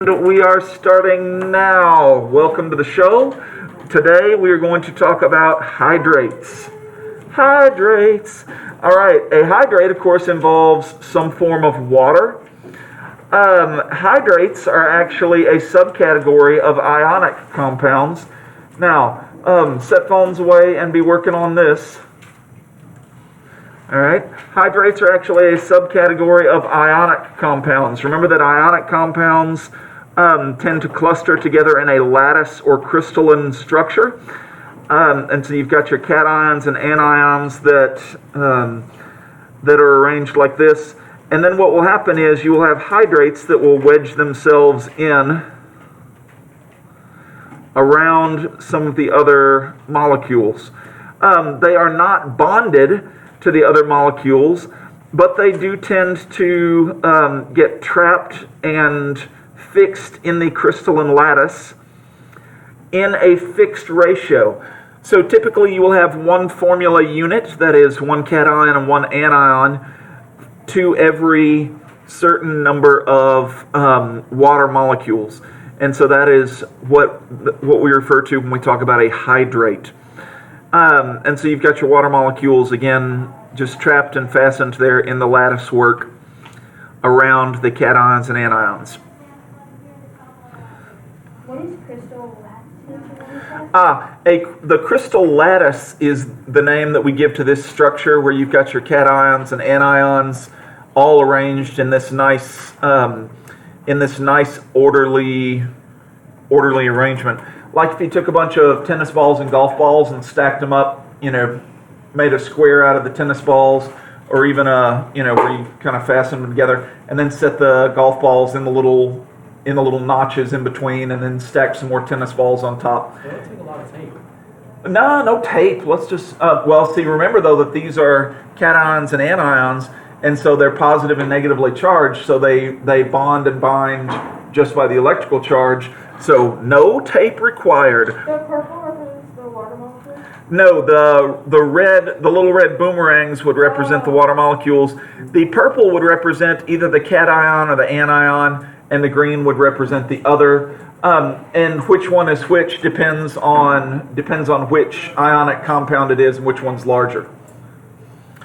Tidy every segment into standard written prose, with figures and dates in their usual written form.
We are starting now. Welcome to the show. Today we are going to talk about hydrates. Hydrates. All right, a hydrate, of course, involves some form of water. Hydrates are actually a subcategory of ionic compounds. Now, set phones away and be working on this. All right, hydrates are actually a subcategory of ionic compounds. Remember that ionic compounds tend to cluster together in a lattice or crystalline structure. And so you've got your cations and anions that are arranged like this. And then what will happen is you will have hydrates that will wedge themselves in around some of the other molecules. They are not bonded to the other molecules, but they do tend to get trapped and fixed in the crystalline lattice in a fixed ratio. So typically you will have one formula unit, that is one cation and one anion, to every certain number of water molecules. And so that is what we refer to when we talk about a hydrate. And so you've got your water molecules, again, just trapped and fastened there in the lattice work around the cations and anions. What is crystal lattice? The crystal lattice is the name that we give to this structure where you've got your cations and anions all arranged in this nice orderly arrangement. Like if you took a bunch of tennis balls and golf balls and stacked them up, made a square out of the tennis balls, or even where you kind of fasten them together, and then set the golf balls in the little notches in between, and then stack some more tennis balls on top. So it'll take a lot of tape. No tape. Let's just, remember though that these are cations and anions, and so they're positive and negatively charged, so they bond and bind just by the electrical charge, so no tape required. The purple represents the water molecule? No, the little red boomerangs would represent the water molecules. The purple would represent either the cation or the anion, and the green would represent the other. And which one is which depends on which ionic compound it is and which one's larger.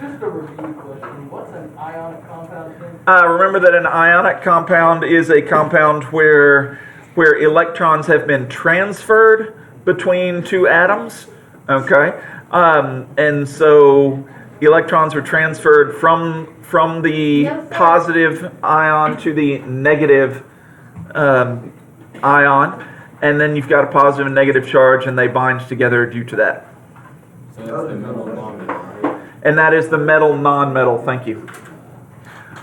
Just a review question. What's an ionic compound again? Remember that an ionic compound is a compound where electrons have been transferred between two atoms. Okay, and so electrons are transferred from the positive ion to the negative ion, and then you've got a positive and negative charge, and they bind together due to that. So that's the metal non-metal, right? And that is the metal non-metal. Thank you.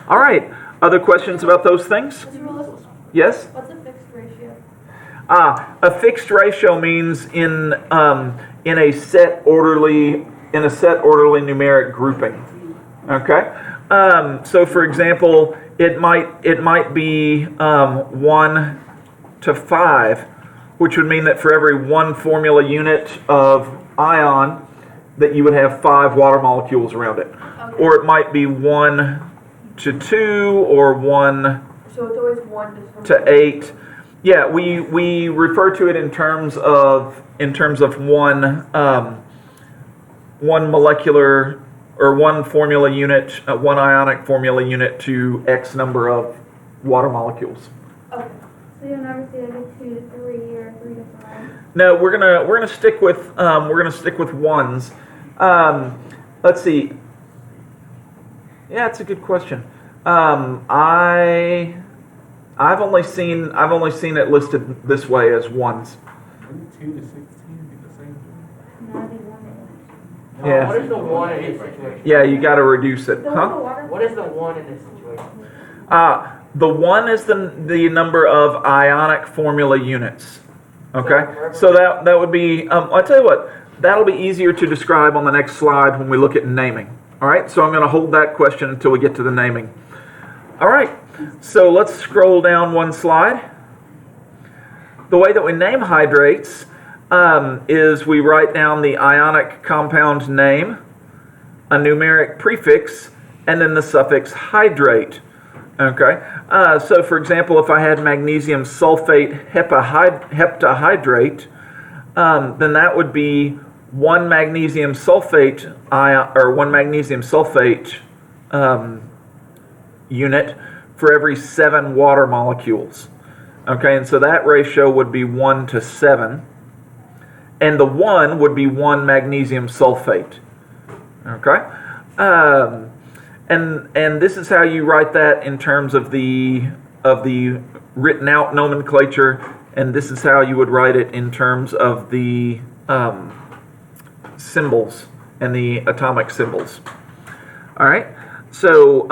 All right. Other questions about those things? Yes? What's a fixed ratio? A fixed ratio means in a set orderly numeric grouping. Okay. So, for example, it might be 1 to 5, which would mean that for every one formula unit of ion, that you would have 5 water molecules around it. Okay. Or it might be 1 to 2, or 1 So it's always 1 to 8. Yeah, we refer to it in terms of one molecular or one formula unit, one ionic formula unit to X number of water molecules. Okay. So you'll never see like a 2 to 3 or 3 to 5? No, we're gonna stick with ones. Let's see. Yeah, it's a good question. I've only seen it listed this way as ones. Wouldn't 2 to 16 be the same thing? No, it'd be 1 to Yeah. What is the 1 in this situation? Yeah, you got to reduce it, 8. huh? What is the 1 in this situation? The 1 is the number of ionic formula units. Okay, so that would be. I'll tell you what. That'll be easier to describe on the next slide when we look at naming. All right, so I'm going to hold that question until we get to the naming. All right, so let's scroll down one slide. The way that we name hydrates is we write down the ionic compound name, a numeric prefix, and then the suffix hydrate. Okay. So, for example, if I had magnesium sulfate heptahydrate, then that would be one magnesium sulfate unit for every 7 water molecules. Okay, and so that ratio would be 1 to 7, and the 1 would be 1 magnesium sulfate. Okay. And this is how you write that in terms of the written out nomenclature, and this is how you would write it in terms of the symbols and the atomic symbols. All right. So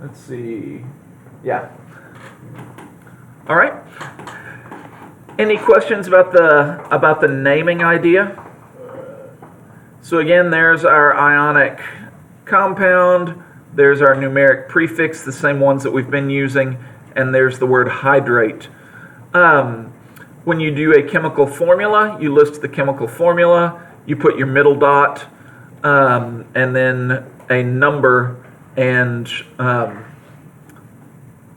let's see. Yeah. All right. Any questions about the naming idea? So again, there's our ionic compound, there's our numeric prefix, the same ones that we've been using, and there's the word hydrate. When you do a chemical formula, you list the chemical formula, you put your middle dot, and then a number and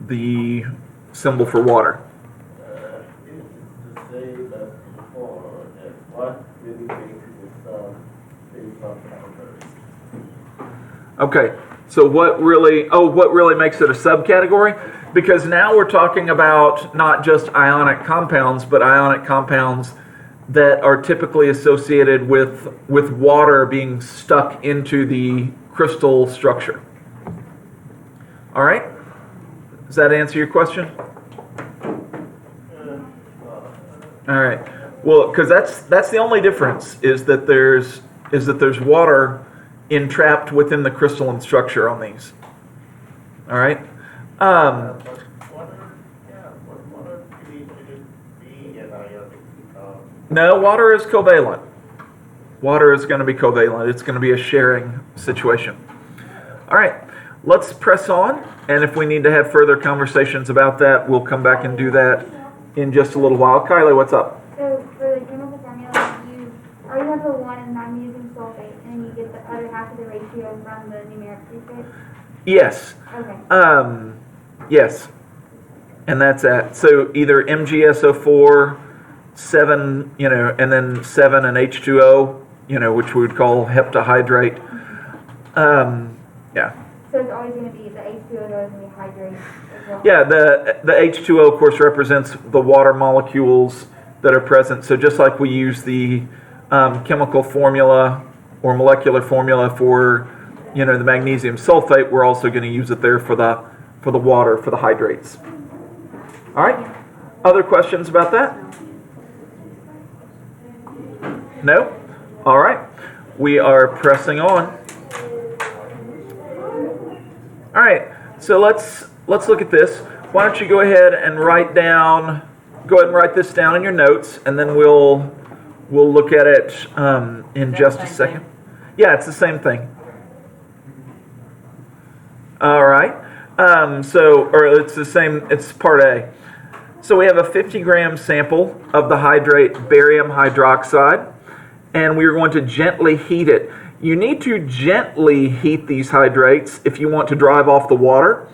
the symbol for water. Okay, so what really makes it a subcategory? Because now we're talking about not just ionic compounds, but ionic compounds that are typically associated with water being stuck into the crystal structure. All right? Does that answer your question? All right. Well, because that's the only difference is that there's water entrapped within the crystalline structure on these. All right. No, water is covalent. Water is going to be covalent. It's going to be a sharing situation. All right. Let's press on, and if we need to have further conversations about that, we'll come back and do that in just a little while. Kylie, what's up? So for the chemical formula, you already have the 1 in magnesium sulfate, and then you get the other half of the ratio from the numeric prefix? Yes. Okay. Yes. And that's that. So either MgSO4, 7, and then 7 and H2O, which we would call heptahydrate. Yeah. So it's always going to be the H2O is always going to be hydrate as well? Yeah, the H2O, of course, represents the water molecules that are present. So just like we use the chemical formula or molecular formula for, the magnesium sulfate, we're also going to use it there for the water, for the hydrates. All right. Other questions about that? No? All right. We are pressing on. All right. So let's look at this. Why don't you go ahead and write this down in your notes, and then we'll look at it in just a second. Yeah, it's the same thing. All right. It's the same. It's part A. So we have a 50-gram sample of the hydrate barium hydroxide, and we're going to gently heat it. You need to gently heat these hydrates if you want to drive off the water,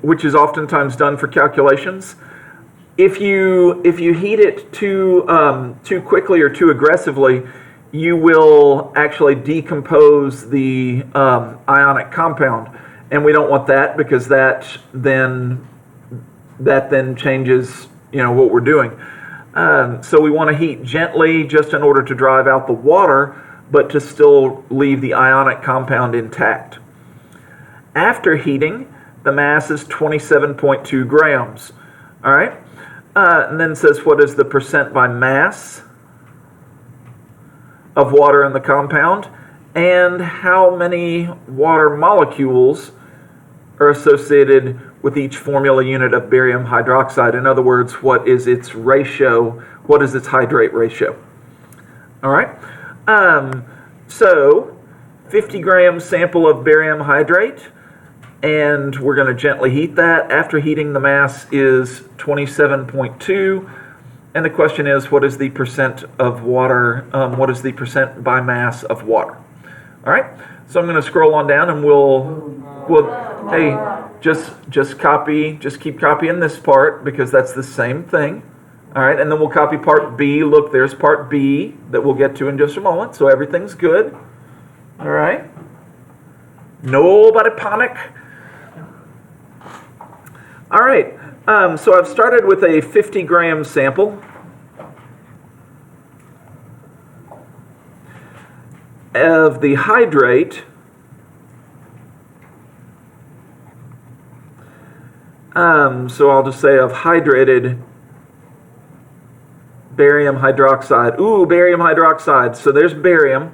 which is oftentimes done for calculations. If you heat it too quickly or too aggressively, you will actually decompose the ionic compound, and we don't want that because that then changes what we're doing. So we want to heat gently just in order to drive out the water, but to still leave the ionic compound intact. After heating, the mass is 27.2 grams. All right, and then it says what is the percent by mass of water in the compound, and how many water molecules are associated with each formula unit of barium hydroxide. In other words, what is its ratio? What is its hydrate ratio? All right. So 50-gram sample of barium hydrate, and we're going to gently heat that. After heating, the mass is 27.2, and the question is, what is the percent of water? What is the percent by mass of water? All right, so I'm going to scroll on down and hey, just copy, just keep copying this part because that's the same thing. All right, and then we'll copy part B. Look, there's part B that we'll get to in just a moment. So everything's good. All right. Nobody panic. All right, so I've started with a 50-gram sample of the hydrate. So I'll just say of hydrated barium hydroxide. Ooh, barium hydroxide. So there's barium.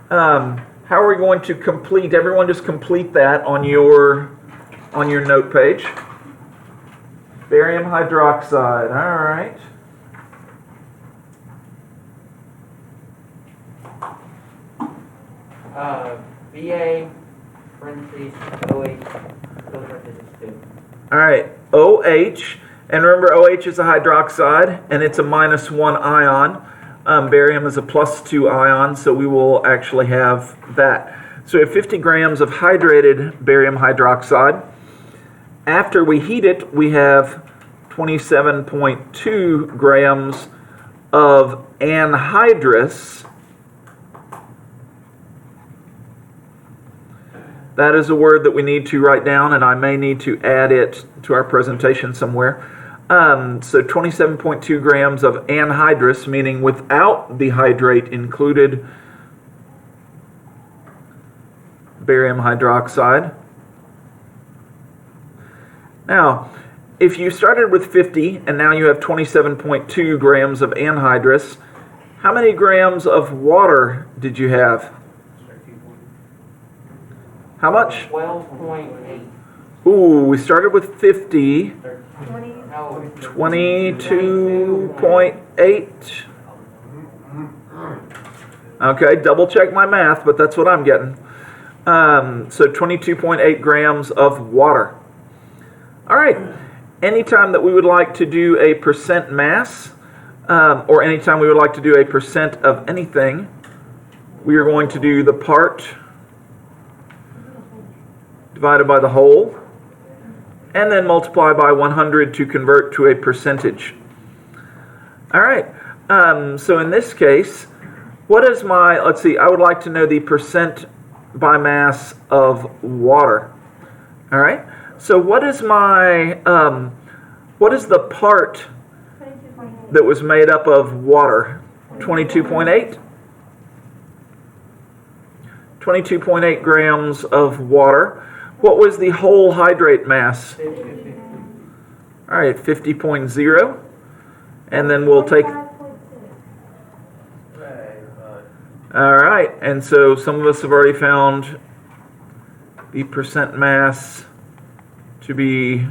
How are we going to complete? Everyone just complete that on your note page. Barium hydroxide. All right. BA, parentheses, OH, close parentheses 2. All right, OH, and remember OH is a hydroxide, and it's a -1 ion. Barium is a +2 ion, so we will actually have that. So we have 50 grams of hydrated barium hydroxide. After we heat it, we have 27.2 grams of anhydrous. That is a word that we need to write down, and I may need to add it to our presentation somewhere. So 27.2 grams of anhydrous, meaning without the hydrate included, barium hydroxide. Now, if you started with 50 and now you have 27.2 grams of anhydrous, how many grams of water did you have? How much? 12.8. Ooh, we started with 50. 22.8. Okay, double check my math, but that's what I'm getting. So 22.8 grams of water. All right. Anytime that we would like to do a percent mass, or anytime we would like to do a percent of anything, we are going to do the part divided by the whole, and then multiply by 100 to convert to a percentage. All right, so in this case, what is my, let's see, I would like to know the percent by mass of water. All right, so what is my, what is the part that was made up of water? 22.8? 22.8 grams of water. What was the whole hydrate mass? All right, 50.0. And then we'll take... All right, and so some of us have already found the percent mass to be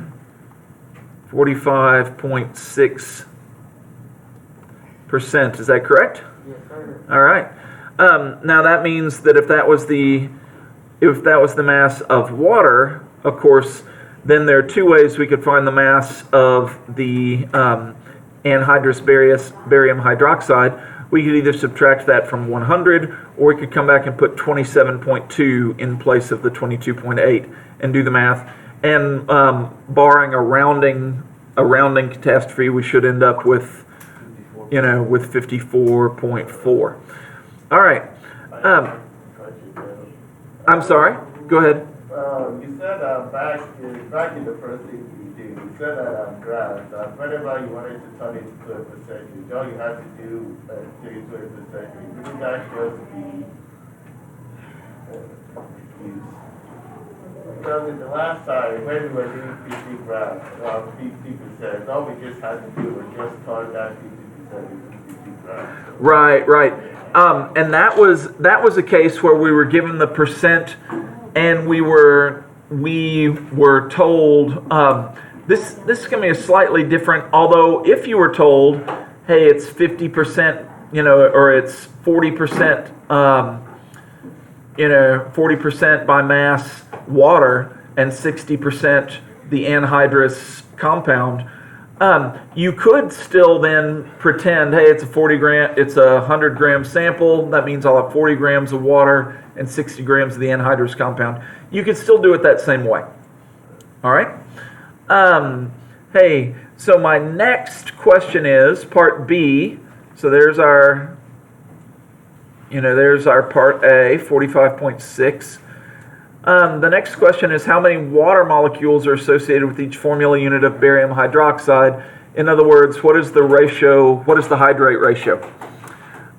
45.6%. Is that correct? Yes, sir. All right. Now that means that if that was the mass of water, of course, then there are two ways we could find the mass of the anhydrous barium hydroxide. We could either subtract that from 100, or we could come back and put 27.2 in place of the 22.8 and do the math. And barring a rounding catastrophe, we should end up with, with 54.4. All right. I'm sorry. Go ahead. You said back in the first thing you did, you said that graphs, whenever you wanted to turn it to a percentage, all you had to do take it to a percentage. Wouldn't that just be used? Because in the last time, when we were doing 50 graphs, 50%, all we just had to do was just turn that 50% into 50 graphs. Right. And that was a case where we were given the percent, and we were told this is going to be a slightly different. Although if you were told, hey, it's 50%, or it's 40%, 40% by mass water and 60% the anhydrous compound, You could still then pretend, hey, it's a 100 gram sample. That means I'll have 40 grams of water and 60 grams of the anhydrous compound. You could still do it that same way. All right. Hey, so my next question is part B. So there's our part A, 45.6. The next question is how many water molecules are associated with each formula unit of barium hydroxide? In other words, what is the ratio? What is the hydrate ratio?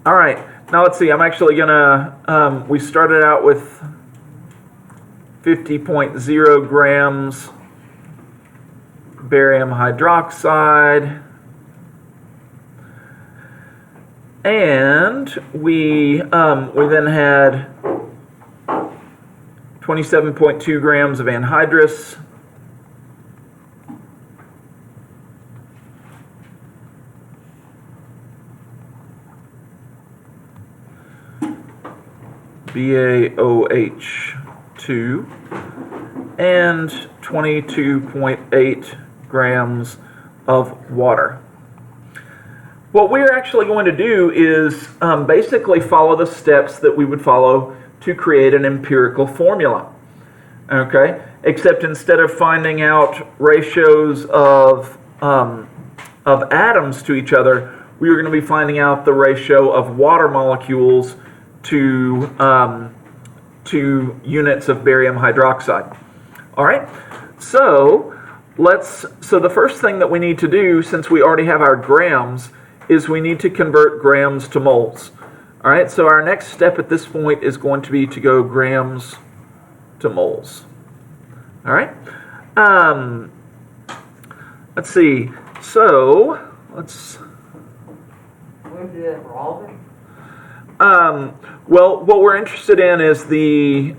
All right, now let's see. I'm actually gonna, we started out with 50.0 grams barium hydroxide. And we then had 27.2 grams of anhydrous. BaOH2 and 22.8 grams of water. What we're actually going to do is basically follow the steps that we would follow to create an empirical formula. Okay? Except instead of finding out ratios of atoms to each other, we are going to be finding out the ratio of water molecules to units of barium hydroxide. All right? So the first thing that we need to do, since we already have our grams, is we need to convert grams to moles. All right, so our next step at this point is going to be to go grams to moles. All right, let's see. So let's. We're going to do that for all of them? Well, what we're interested in is the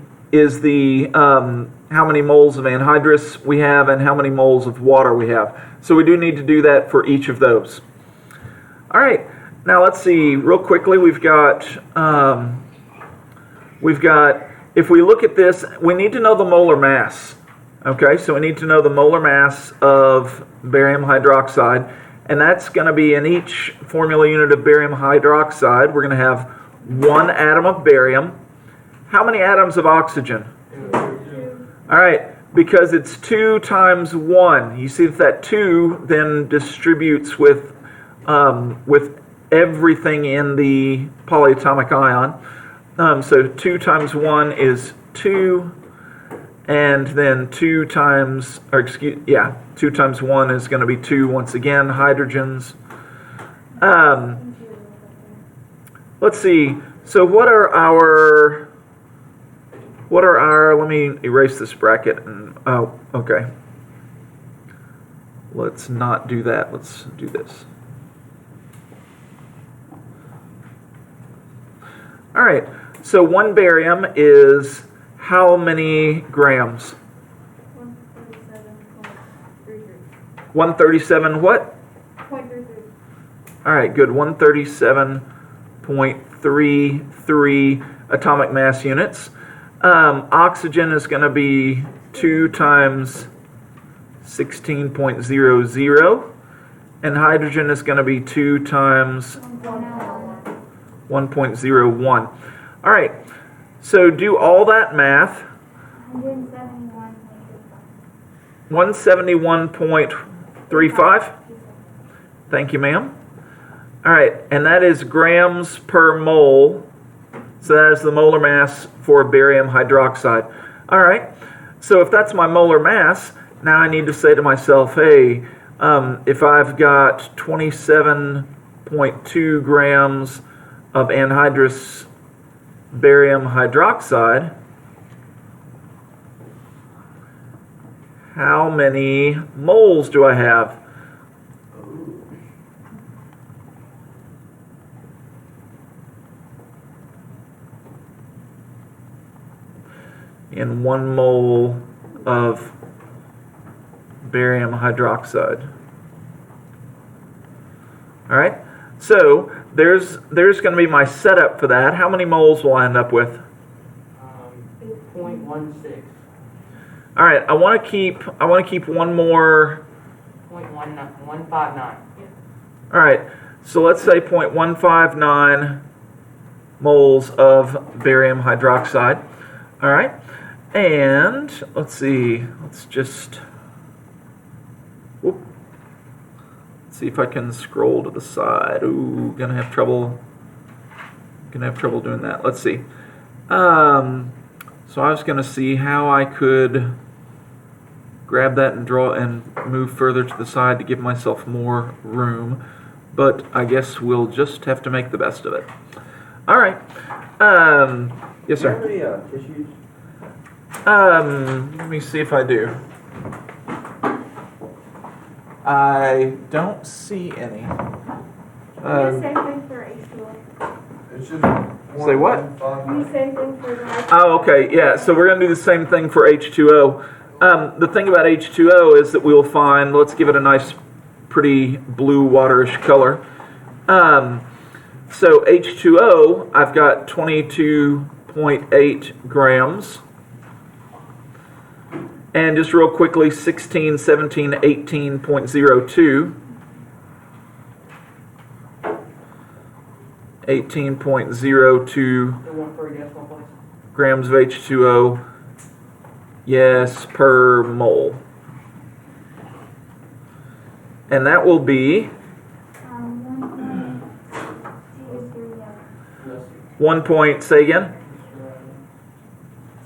how many moles of anhydrous we have and how many moles of water we have. So we do need to do that for each of those. All right, now let's see real quickly. We've got, if we look at this, we need to know the molar mass. Okay, so we need to know the molar mass of barium hydroxide, and that's going to be in each formula unit of barium hydroxide, we're going to have 1 atom of barium. How many atoms of oxygen? 2. All right, because it's 2 times 1. You see that 2 then distributes with everything in the polyatomic ion. So 2 times 1 is 2, and then 2 times 1 is going to be 2 once again, hydrogens. Let's see, so what are our, let me erase this bracket, and, oh, okay. Let's not do that, let's do this. All right, so 1 barium is how many grams? 137.33. 137 what? 0.33. All right, good. 137.33 atomic mass units. Oxygen is going to be 2 times 16.00, and hydrogen is going to be 2 times 1.01. All right, so do all that math. 171.35. Thank you, ma'am. All right, and that is grams per mole. So that is the molar mass for barium hydroxide. All right, so if that's my molar mass, now I need to say to myself, hey, if I've got 27.2 grams of anhydrous barium hydroxide, how many moles do I have? In 1 mole of barium hydroxide. All right, so there's going to be my setup for that. How many moles will I end up with? 0.16. All right, I want to keep one more .159. All right, so let's say 0.159 moles of barium hydroxide. All right, and let's see, let's see if I can scroll to the side. Ooh, gonna have trouble doing that. Let's see. So I was gonna see how I could grab that and draw and move further to the side to give myself more room, but I guess we'll just have to make the best of it. All right. Yes, sir. Do you have any tissues? Let me see if I do. I don't see any. Do the same thing for H2O. It's just Say what? Do the same thing for the hydrogen. Oh, okay, yeah, so we're going to do the same thing for H2O. The thing about H2O is that we will find, let's give it a nice, pretty blue waterish color. So H2O, I've got 22.8 grams. And just real quickly, 16, 17, 18.02. 18.02 grams of H2O, yes, per mole. And that will be 1 point, say again?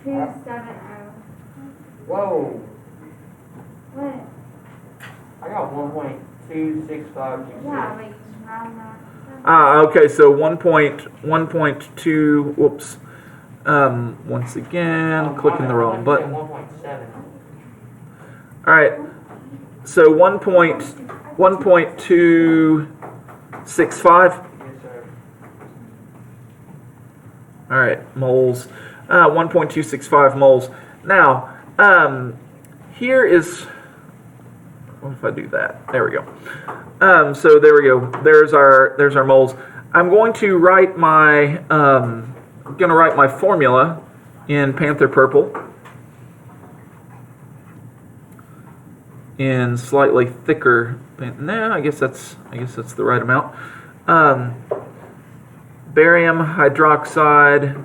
270. Whoa, What? I got 1.265. Yeah, like round that. Okay, so 1.2, whoops. Once again, clicking the wrong button. 1.7. All right, so 1.265. Yes, sir. All right, moles. 1.265 moles. Now, here is. What if I do that? There we go. So there we go. There's our moles. I'm going to write my formula in Panther purple in slightly thicker. No, I guess that's the right amount. Barium hydroxide,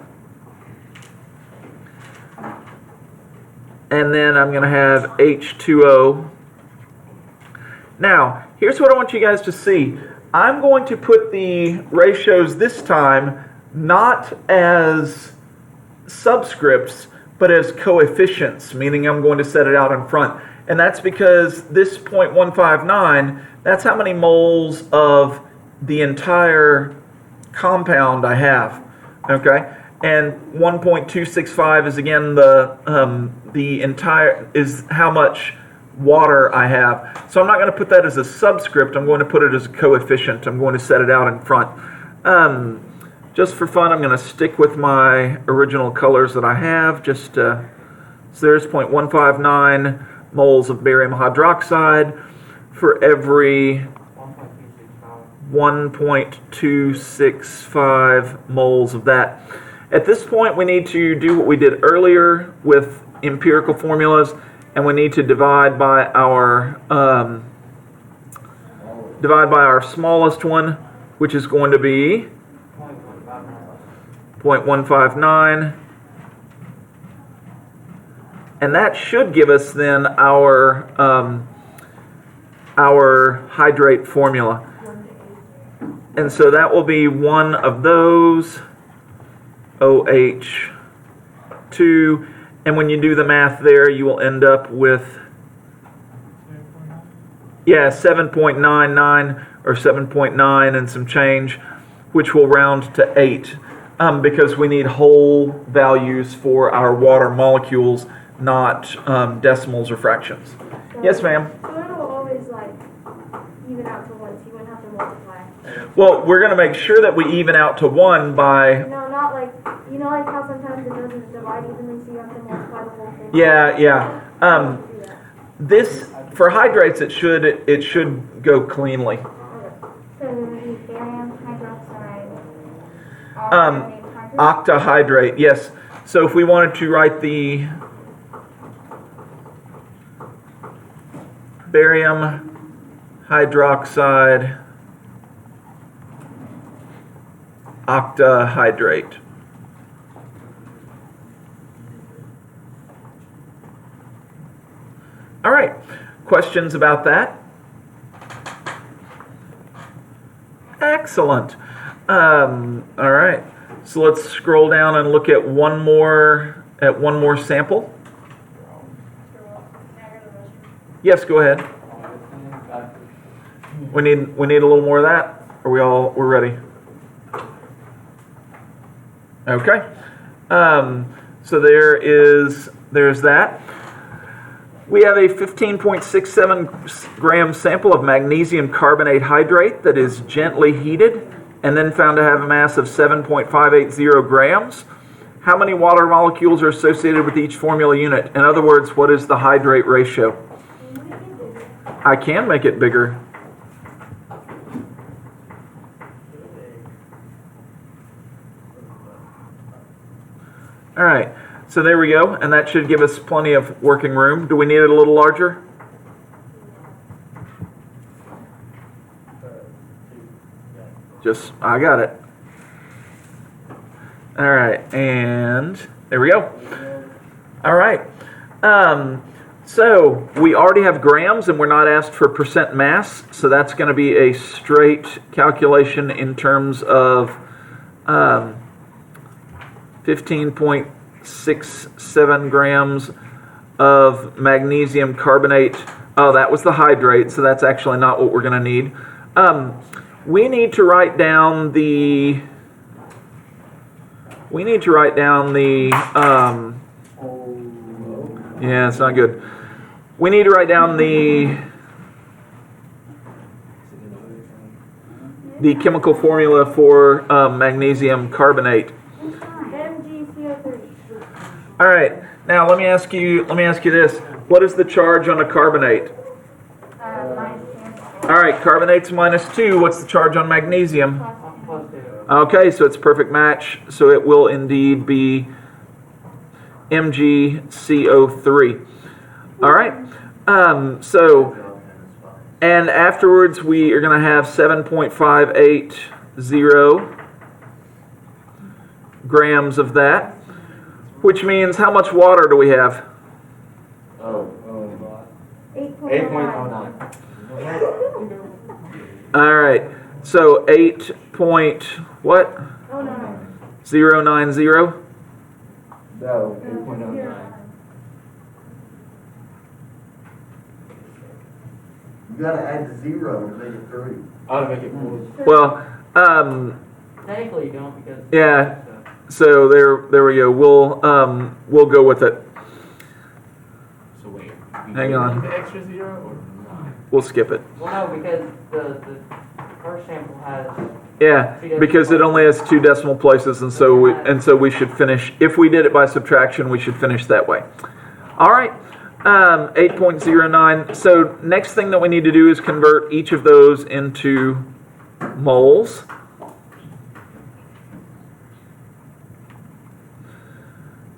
and then I'm going to have H2O. Now, here's what I want you guys to see. I'm going to put the ratios this time not as subscripts, but as coefficients, meaning I'm going to set it out in front. And that's because this 0.159, that's how many moles of the entire compound I have, okay? And 1.265 is again the entire, is how much water I have. So I'm not going to put that as a subscript, I'm going to put it as a coefficient. I'm going to set it out in front. Just for fun, I'm going to stick with my original colors that I have. So there's 0.159 moles of barium hydroxide for every 1.265 moles of that. At this point, we need to do what we did earlier with empirical formulas, and we need to divide by our smallest one, which is going to be 0.159, and that should give us then our hydrate formula. And so that will be one of those, OH2, and when you do the math there, you will end up with, 7.99 or 7.9 and some change, which will round to 8, because we need whole values for our water molecules, not decimals or fractions. So, Yes, ma'am? So it'll always like even out to 1, so you wouldn't have to multiply. Well, we're going to make sure that we even out to 1 by... No, not like, you know like how sometimes it doesn't divide evenly, so you have to multiply the whole thing? Yeah. Do that. This, for hydrates, it should go cleanly. Okay. So it would be barium hydroxide. Octahydrate, yes. So if we wanted to write the barium hydroxide octahydrate. All right, questions about that? Excellent. All right, so let's scroll down and look at one more sample. Yes, go ahead. We need a little more of that. We're ready? Okay. So there's that. We have a 15.67 gram sample of magnesium carbonate hydrate that is gently heated and then found to have a mass of 7.580 grams. How many water molecules are associated with each formula unit? In other words, what is the hydrate ratio? I can make it bigger. All right, so there we go, and that should give us plenty of working room. Do we need it a little larger? I got it. All right, and there we go. All right, so we already have grams, and we're not asked for percent mass, so that's going to be a straight calculation in terms of 15.67 grams of magnesium carbonate. Oh, that was the hydrate, so that's actually not what we're going to need. We need to write down the. Yeah, it's not good. We need to write down the chemical formula for magnesium carbonate. MgCO3. All right. Now let me ask you this: what is the charge on a carbonate? -10. All right, carbonate's -2. What's the charge on magnesium? Plus 2. Okay, so it's a perfect match. So it will indeed be MgCO3. All right. And afterwards we are going to have 7.580 grams of that, which means how much water do we have? 8.09. All right. So 8 point what? Oh, no. 090. No, 8.09. You gotta add the 0 to make it 3. I ought to make it 4. Well, Technically you don't because. yeah. So there we go. We'll go with it. So wait. Hang on. The extra 0 or not? We'll skip it. Well, no, because the first sample has. Yeah, because it only has 2 decimal places, and so we should finish. If we did it by subtraction, we should finish that way. All right, 8.09. So next thing that we need to do is convert each of those into moles.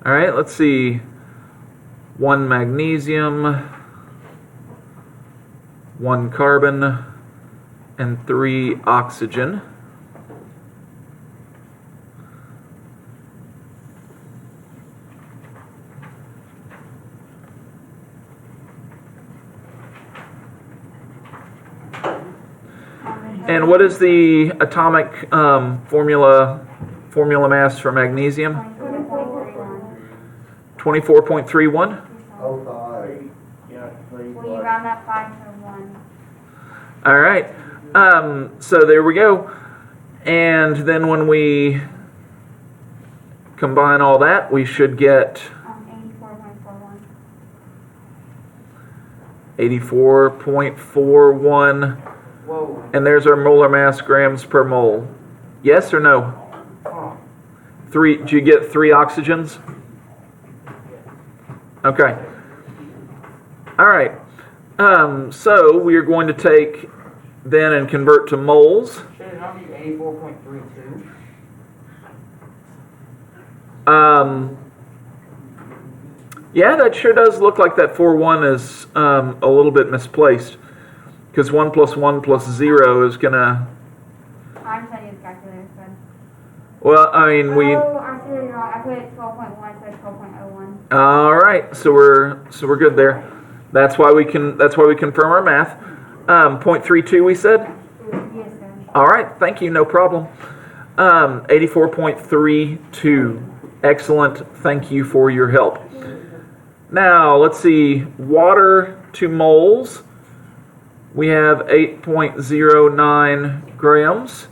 All right, let's see. 1 magnesium, 1 carbon, and 3 oxygen. And what is the atomic formula mass for magnesium? 24.31. Oh, 5. Yeah, Will you round that 5 to 1? All right. So there we go. And then when we combine all that, we should get 84.41. 84.41. Whoa. And there's our molar mass grams per mole. Yes or no? Huh. 3. Did you get 3 oxygens? Okay. All right. So we are going to take then and convert to moles. Should it not be 84.32? Yeah, that sure does look like that 4.1 is a little bit misplaced. Because 1 plus 1 plus 0 is going to, I'm trying to use calculator instead. well, I mean, we, Oh, I see it wrong. I put 12.1 instead of 12.01. all right, so we're good there. That's why we confirm our math. 0.32 we said? Yes, sir. All right, thank you, no problem. 84.32. Excellent, thank you for your help. Now, let's see, water to moles. We have 8.09 grams.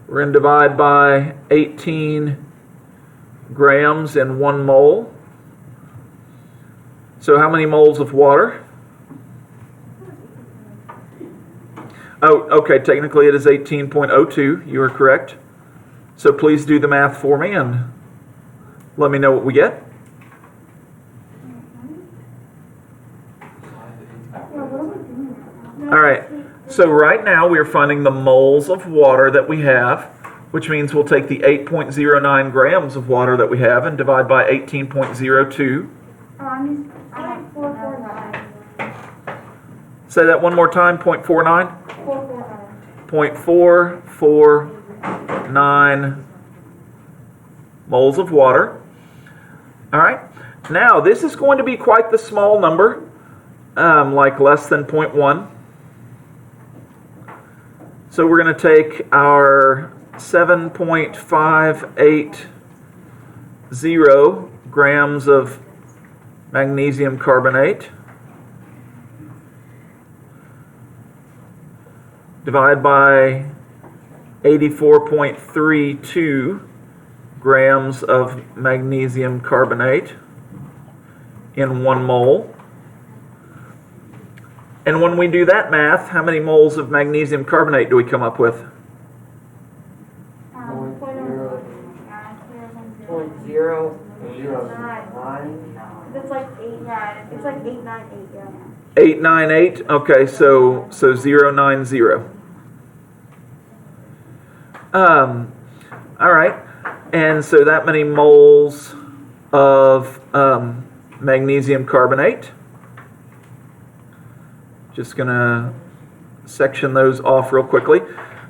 We're going to divide by 18 grams in 1 mole. So how many moles of water? Oh, okay, technically it is 18.02. You are correct. So please do the math for me and let me know what we get. All right, so right now we're finding the moles of water that we have, which means we'll take the 8.09 grams of water that we have and divide by 18.02. Oh, I'm 449. Say that one more time, 0.49? 449. 0.449 moles of water. All right, now this is going to be quite the small number, like less than 0.1. So we're going to take our 7.580 grams of magnesium carbonate, divide by 84.32 grams of magnesium carbonate in 1 mole. And when we do that math, how many moles of magnesium carbonate do we come up with? Point zero. It's like 8, yeah. It's like 898, yeah. 898. Okay, so 090. All right, and so that many moles of magnesium carbonate. Just gonna section those off real quickly.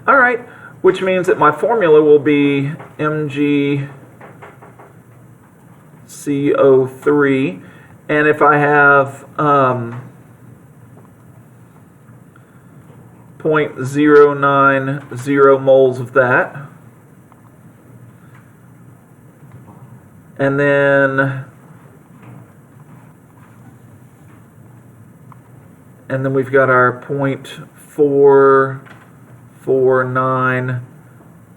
All right, which means that my formula will be MgCO3, and if I have 0.090 moles of that, and then we've got our 0.449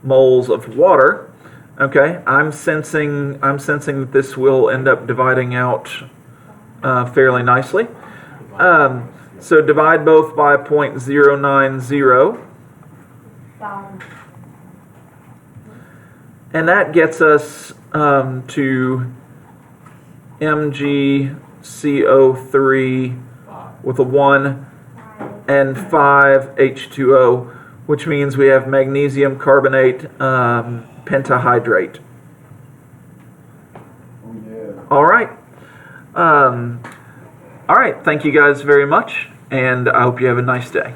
moles of water. Okay, I'm sensing that this will end up dividing out fairly nicely. So divide both by 0.090, and that gets us to MgCO3 with a 1 and 5 H2O, which means we have magnesium carbonate pentahydrate. All right. All right. Thank you guys very much, and I hope you have a nice day.